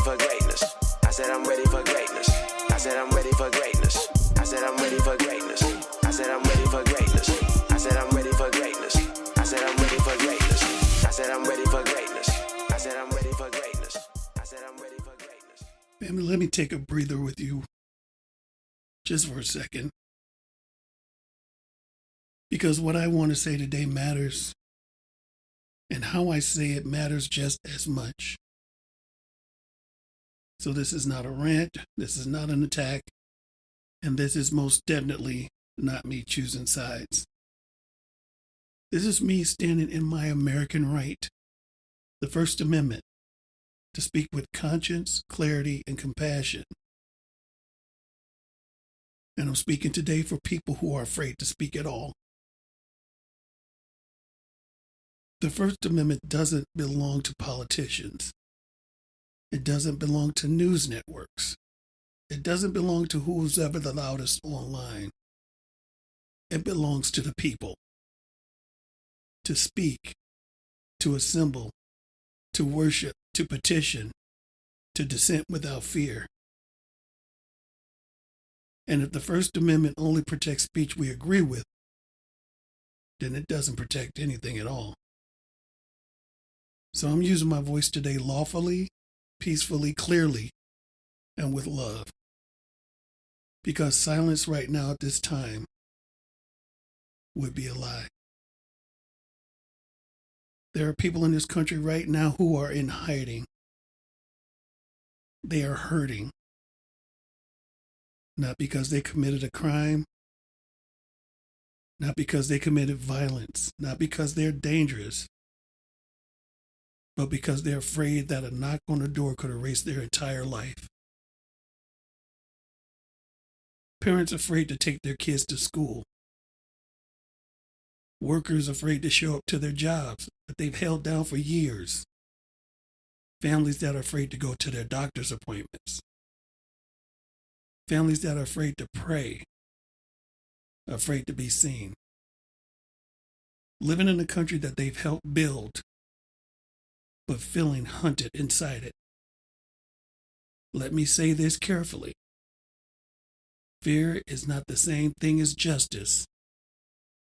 for greatness. I said I'm ready for greatness. I said I'm ready for greatness. I said I'm ready for greatness. I said I'm ready for greatness. I said I'm ready for greatness. I said I'm ready for greatness. I said I'm ready for greatness. I said I'm ready for greatness. I said I'm ready for greatness. Family, let me take a breather with you just for a second. Because what I want to say today matters. And how I say it matters just as much. So this is not a rant. This is not an attack. And this is most definitely not me choosing sides. This is me standing in my American right, the First Amendment, to speak with conscience, clarity, and compassion. And I'm speaking today for people who are afraid to speak at all. The First Amendment doesn't belong to politicians. It doesn't belong to news networks. It doesn't belong to who's ever the loudest online. It belongs to the people. To speak, to assemble, to worship, to petition, to dissent without fear. And if the First Amendment only protects speech we agree with, then it doesn't protect anything at all. So I'm using my voice today lawfully, peacefully, clearly, and with love. Because silence right now at this time would be a lie. There are people in this country right now who are in hiding. They are hurting. Not because they committed a crime, not because they committed violence, not because they're dangerous, but because they're afraid that a knock on the door could erase their entire life. Parents afraid to take their kids to school. Workers afraid to show up to their jobs that they've held down for years. Families that are afraid to go to their doctor's appointments. Families that are afraid to pray, afraid to be seen. Living in a country that they've helped build, but feeling hunted inside it. Let me say this carefully. Fear is not the same thing as justice,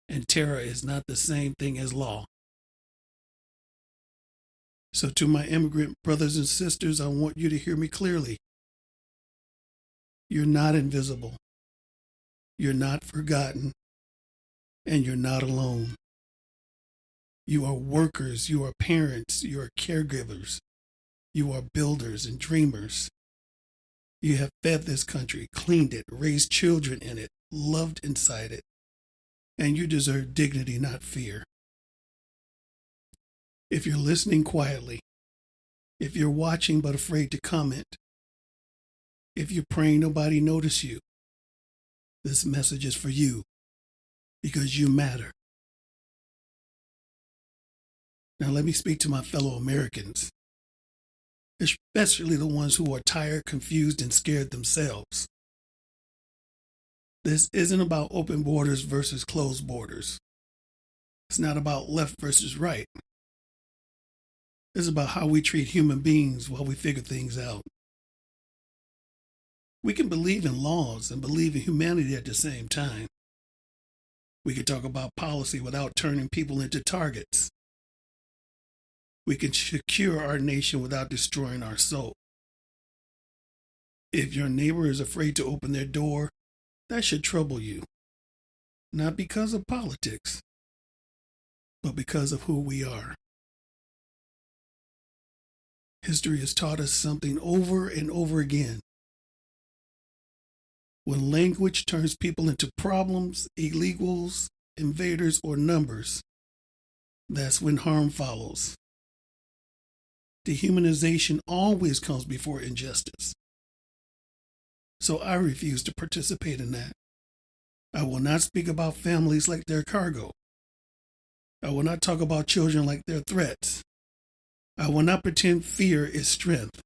and terror is not the same thing as law. So to my immigrant brothers and sisters, I want you to hear me clearly. You're not invisible. You're not forgotten. And you're not alone. You are workers, you are parents, you are caregivers, you are builders and dreamers. You have fed this country, cleaned it, raised children in it, loved inside it, and you deserve dignity, not fear. If you're listening quietly, if you're watching but afraid to comment, if you're praying nobody notice you, this message is for you because you matter. Now let me speak to my fellow Americans, especially the ones who are tired, confused, and scared themselves. This isn't about open borders versus closed borders. It's not about left versus right. It's about how we treat human beings while we figure things out. We can believe in laws and believe in humanity at the same time. We can talk about policy without turning people into targets. We can secure our nation without destroying our soul. If your neighbor is afraid to open their door, that should trouble you. Not because of politics, but because of who we are. History has taught us something over and over again. When language turns people into problems, illegals, invaders, or numbers, that's when harm follows. Dehumanization always comes before injustice. So I refuse to participate in that. I will not speak about families like they're cargo. I will not talk about children like they're threats. I will not pretend fear is strength.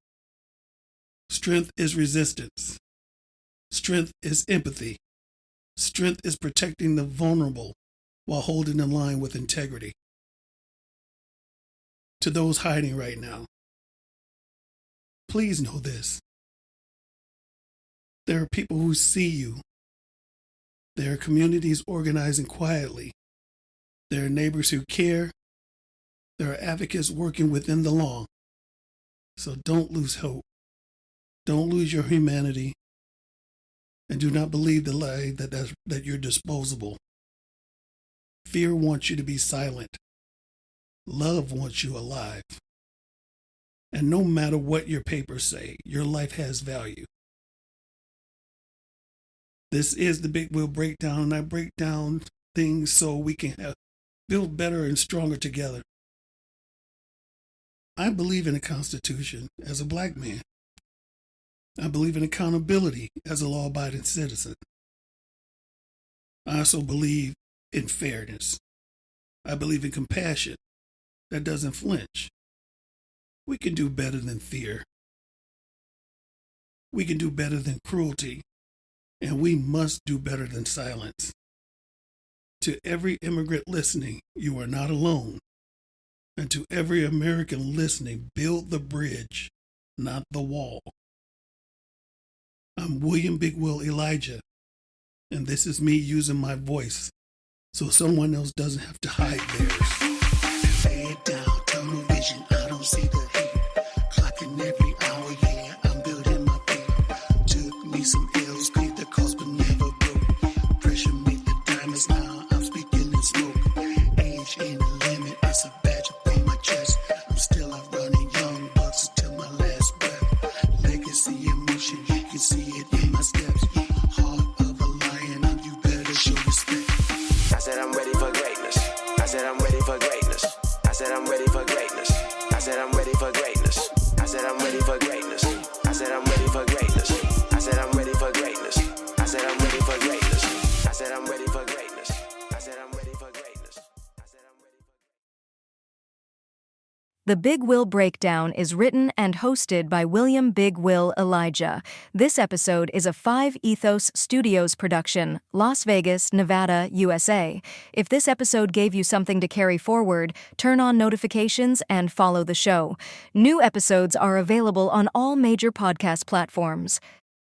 Strength is resistance. Strength is empathy. Strength is protecting the vulnerable while holding the line with integrity. To those hiding right now, Please know this. There are people who see you. There are communities organizing quietly. There are neighbors who care. There are advocates working within the law. So don't lose hope. Don't lose your humanity. And do not believe the lie that you're disposable. Fear wants you to be silent. Love wants you alive. And no matter what your papers say, your life has value. This is the Big Will Breakdown, and I break down things so we can build better and stronger together. I believe in a Constitution as a Black man. I believe in accountability as a law-abiding citizen. I also believe in fairness. I believe in compassion that doesn't flinch. We can do better than fear. We can do better than cruelty. And we must do better than silence. To every immigrant listening, you are not alone. And to every American listening, build the bridge, not the wall. I'm William Big Will Elijah, and this is me using my voice so someone else doesn't have to hide theirs. Lay it down, tunnel vision, I don't see the hate. Clocking every hour, yeah, I'm building my pay. Took me some L's, paid the cost but never broke. Pressure made the diamonds, now I'm speaking in smoke. Age ain't a limit, it's a badge upon my chest. I'm still out running young bucks till my last breath. Legacy in motion, you can see it in my steps. Heart of a lion, you better show respect. I said I'm ready for greatness. I said I'm ready for greatness. I said I'm ready for greatness. I said I'm ready for greatness. I said I'm ready for greatness. I said I'm ready for greatness. I said I'm ready for greatness. I said I'm ready for greatness. I said I'm ready for greatness. I said I'm ready for greatness. I said I'm ready for The Big Will Breakdown is written and hosted by William Big Will Elijah. This episode is a 5 Ethos Studios production, Las Vegas, Nevada, USA. If this episode gave you something to carry forward, turn on notifications and follow the show. New episodes are available on all major podcast platforms.